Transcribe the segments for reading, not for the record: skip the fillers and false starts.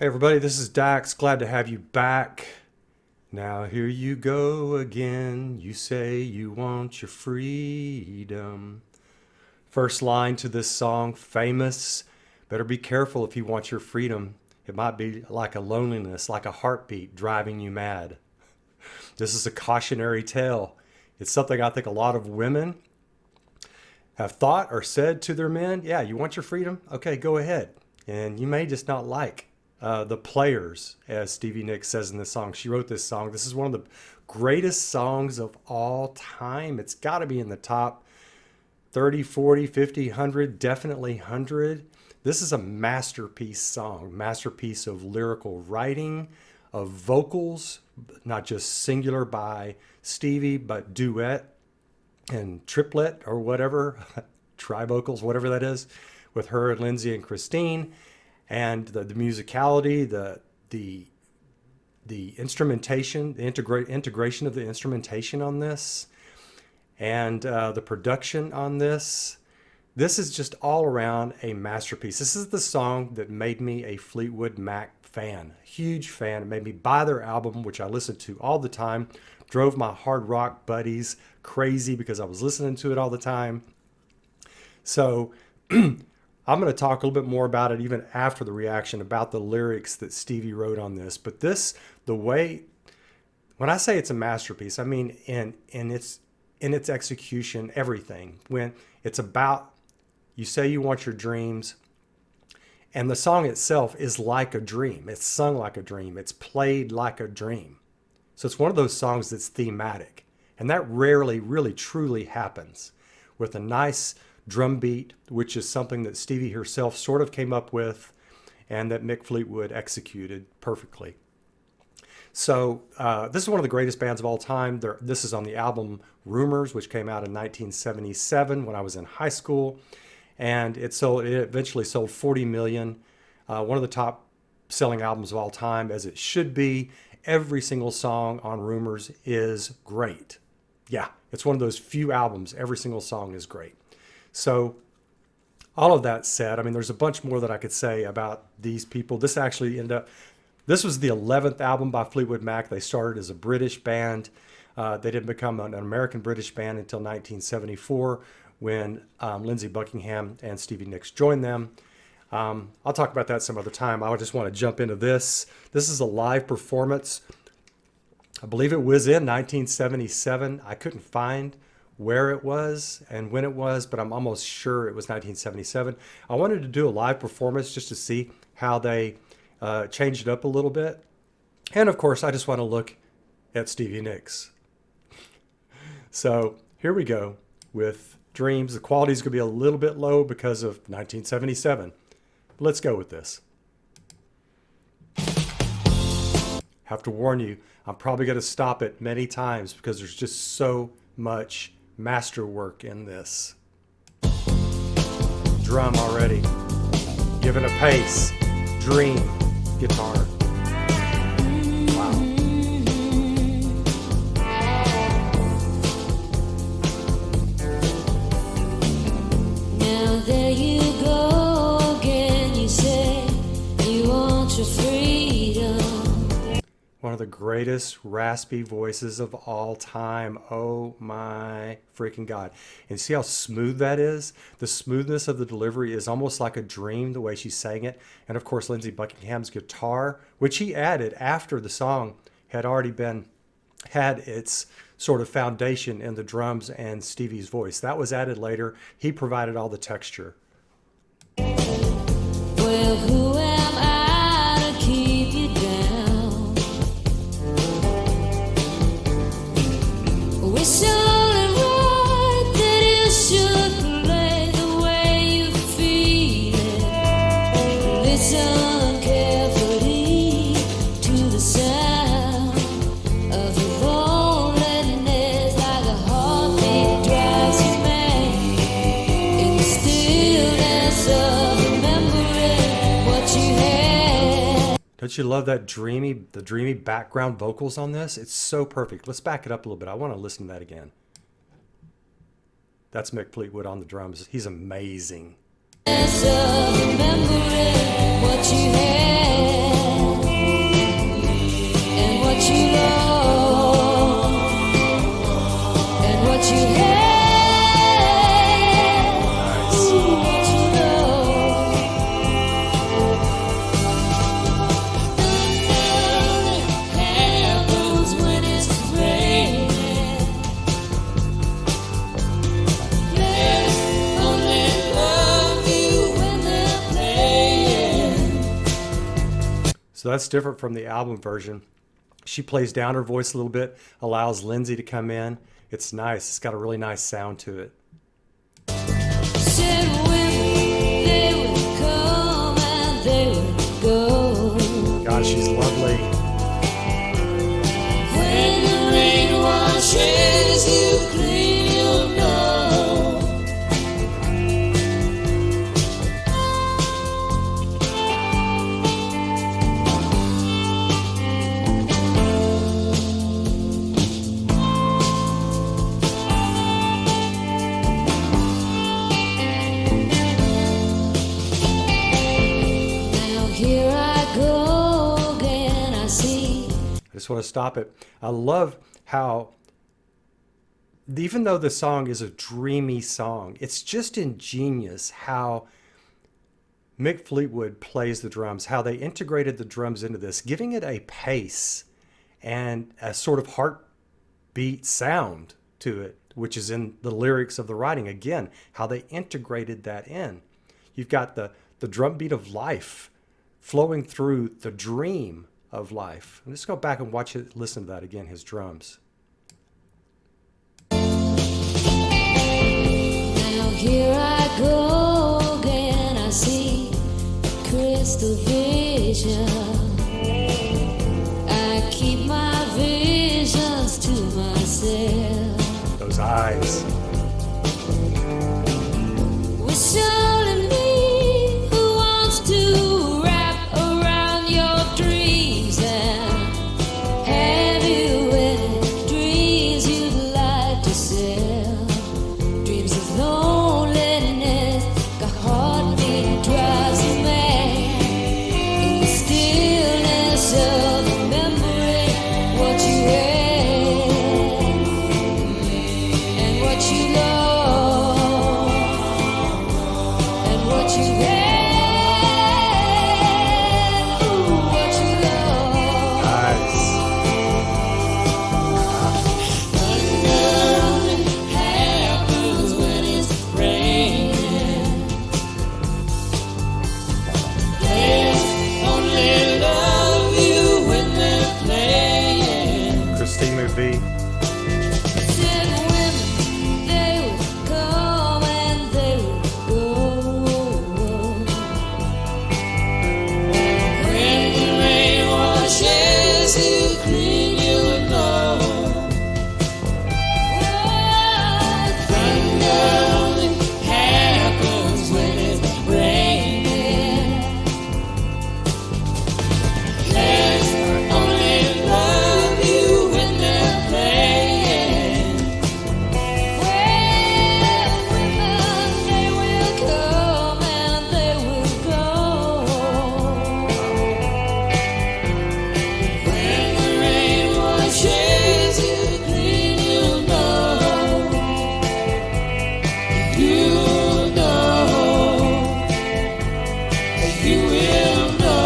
Hey everybody, this is Dax. Glad to have you back. Now here you go again. You say you want your freedom. First line to this song, famous. Better be careful if you want your freedom. It might be like a loneliness, like a heartbeat driving you mad. This is a cautionary tale. It's something I think a lot of women have thought or said to their men. Yeah, you want your freedom? Okay, go ahead. And you may just not like the players, as Stevie Nicks says in this song. She wrote this song. This is one of the greatest songs of all time. It's got to be in the top 30, 40, 50, 100, definitely 100. This is a masterpiece song, masterpiece of lyrical writing, of vocals, not just singular by Stevie, but duet and triplet or whatever, trivocals, whatever that is, with her and Lindsay and Christine. And the musicality, the instrumentation, the integration of the instrumentation on this, and the production on this. This is just all around a masterpiece. This is the song that made me a Fleetwood Mac fan, huge fan. It made me buy their album, which I listened to all the time, drove my hard rock buddies crazy because I was listening to it all the time. So I'm going to talk a little bit more about it even after the reaction, about the lyrics that Stevie wrote on this. But this, the way, when I say it's a masterpiece, I mean in its execution, everything. When it's about, you say you want your dreams, and the song itself is like a dream. It's sung like a dream. It's played like a dream. So it's one of those songs that's thematic. And that rarely, really, truly happens with a nice drum beat, which is something that Stevie herself sort of came up with and that Mick Fleetwood executed perfectly. So this is one of the greatest bands of all time. This is on the album Rumors, which came out in 1977 when I was in high school. And it eventually sold 40 million. One of the top selling albums of all time, as it should be. Every single song on Rumors is great. Yeah, it's one of those few albums, every single song is great. So all of that said, I mean, there's a bunch more that I could say about these people. This actually this was the 11th album by Fleetwood Mac. They started as a British band. They didn't become an American British band until 1974 when Lindsey Buckingham and Stevie Nicks joined them. I'll talk about that some other time. I just want to jump into this. This is a live performance. I believe it was in 1977. I couldn't find where it was and when it was, but I'm almost sure it was 1977. I wanted to do a live performance just to see how they changed it up a little bit. And of course, I just want to look at Stevie Nicks. So here we go with Dreams. The quality is going to be a little bit low because of 1977. Let's go with this. Have to warn you, I'm probably going to stop it many times because there's just so much masterwork in this. Drum already. Given a pace. Dream. Guitar. Wow. Now there you go again. You say you want your freedom. One of the greatest raspy voices of all time. Oh my freaking God. And see how smooth that is? The smoothness of the delivery is almost like a dream, the way she sang it. And of course, Lindsey Buckingham's guitar, which he added after the song had already had its sort of foundation in the drums and Stevie's voice. That was added later. He provided all the texture. Well, who am I to keep you down? It's only right that you should play the way you feel it. Listen carefully to the sound of your loneliness, like a heartbeat drives you mad. In the stillness of remembering what you had. Don't you love that the dreamy background vocals on this? It's so perfect. Let's back it up a little bit. I want to listen to that again. That's Mick Fleetwood on the drums. He's amazing. Remembering what you had. So that's different from the album version. She plays down her voice a little bit, allows Lindsay to come in. It's nice. It's got a really nice sound to it. Said women, they would come and they would go. God, she's lovely. When the rain washes you clean, you'll know. Now here I go again, I see. I just want to stop it. I love how, even though the song is a dreamy song, it's just ingenious how Mick Fleetwood plays the drums, how they integrated the drums into this, giving it a pace and a sort of heartbeat sound to it, which is in the lyrics of the writing. Again, how they integrated that in. You've got the drum beat of life flowing through the dream of life. Let's go back and watch it, listen to that again, his drums. Now here I go again, I see crystal vision. I keep my visions to myself. Those eyes. With only me who wants to wrap around your dreams and have you any dreams you'd like to sell. Dreams of loneliness, the heartbeat drives you mad. In the stillness of remembering what you had and what you lost and what you had, ooh, what you lost. Eyes. Thunder only happens when it's raining. Players only love you when they're playing. Christine McVie. Said women, they would come and they would go. When the rain washes you clean, you'll know. Thunder only happens when it's raining. Players only love you when they're playing. Well, women, they will come and they will go. When the rain washes you clean, you'll know. You'll know. You will know.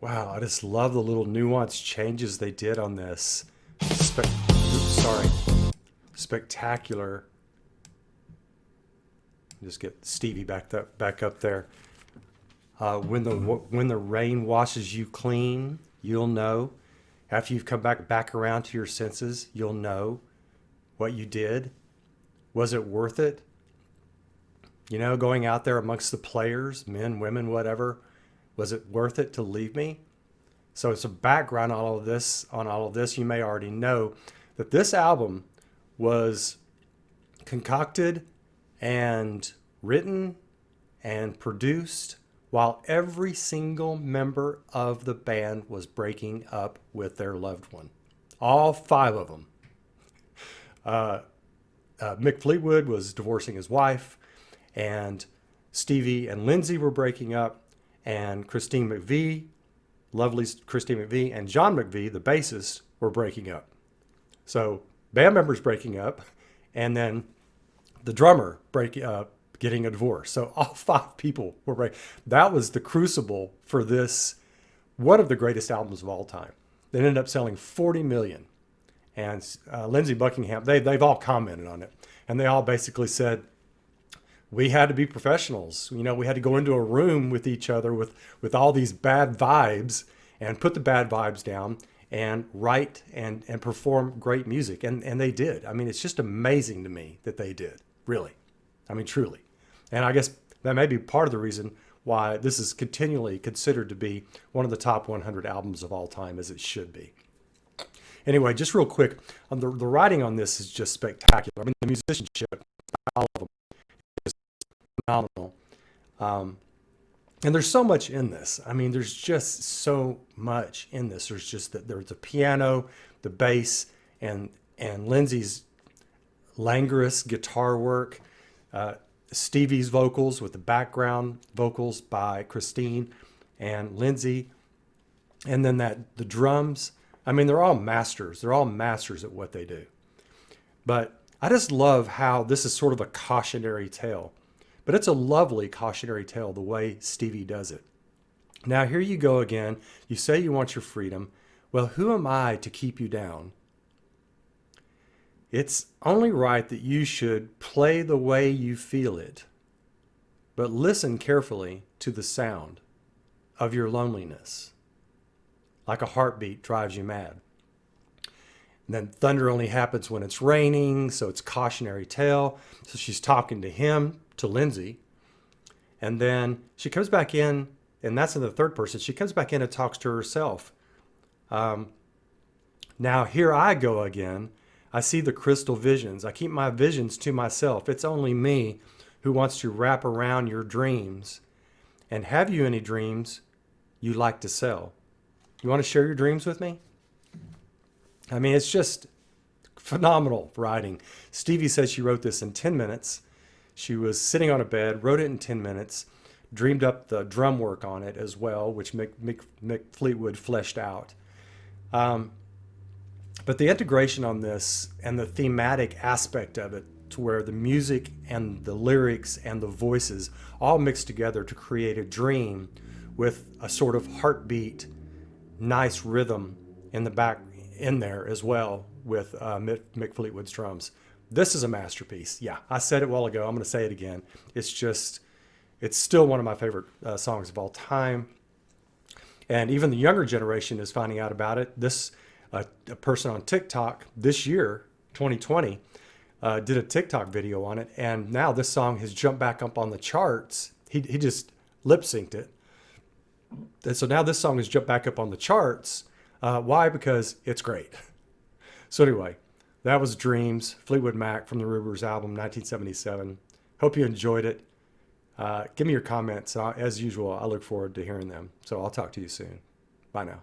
Wow, I just love the little nuanced changes they did on this. Sorry. Spectacular. Just get Stevie back up there. When the rain washes you clean, you'll know. After you've come back around to your senses, you'll know what you did. Was it worth it? You know, going out there amongst the players, men, women, whatever, was it worth it to leave me? So it's a background on all of this. You may already know that this album was concocted and written and produced while every single member of the band was breaking up with their loved one. All 5 of them. Mick Fleetwood was divorcing his wife, and Stevie and Lindsay were breaking up, and Christine McVie, lovely Christine McVie, and John McVie, the bassist, were breaking up. So band members breaking up, and then the drummer getting a divorce. So all 5 people were breaking. That was the crucible for this, one of the greatest albums of all time. They ended up selling 40 million. and Lindsey Buckingham, they've all commented on it. And they all basically said, we had to be professionals. You know, we had to go into a room with each other with all these bad vibes and put the bad vibes down and write and perform great music. And they did. I mean, it's just amazing to me that they did, really. I mean, truly. And I guess that may be part of the reason why this is continually considered to be one of the top 100 albums of all time, as it should be. Anyway, just real quick, the writing on this is just spectacular. I mean, the musicianship, all of them, is phenomenal. And there's so much in this. I mean, there's just so much in this. There's just that there's the piano, the bass, and Lindsey's languorous guitar work, Stevie's vocals with the background vocals by Christine and Lindsey, and then the drums. I mean, they're all masters. They're all masters at what they do. But I just love how this is sort of a cautionary tale. But it's a lovely cautionary tale the way Stevie does it. Now, here you go again. You say you want your freedom. Well, who am I to keep you down? It's only right that you should play the way you feel it, but listen carefully to the sound of your loneliness. Like a heartbeat drives you mad. And then thunder only happens when it's raining, so it's cautionary tale. So she's talking to him, to Lindsey. And then she comes back in, and that's in the third person. She comes back in and talks to herself. Now here I go again. I see the crystal visions. I keep my visions to myself. It's only me who wants to wrap around your dreams. And have you any dreams you like to sell? You want to share your dreams with me? I mean, it's just phenomenal writing. Stevie says she wrote this in 10 minutes. She was sitting on a bed, wrote it in 10 minutes, dreamed up the drum work on it as well, which Mick Fleetwood fleshed out. But the integration on this and the thematic aspect of it, to where the music and the lyrics and the voices all mix together to create a dream with a sort of heartbeat, nice rhythm in the back in there as well with Mick Fleetwood's drums. This is a masterpiece. Yeah, I said it a while ago. I'm going to say it again. It's still one of my favorite songs of all time. And even the younger generation is finding out about it. A person on TikTok this year, 2020, did a TikTok video on it. And now this song has jumped back up on the charts. He just lip synced it. And so now this song has jumped back up on the charts. Why? Because it's great. So anyway, that was Dreams, Fleetwood Mac from the Rubers album, 1977. Hope you enjoyed it. Give me your comments. As usual, I look forward to hearing them. So I'll talk to you soon. Bye now.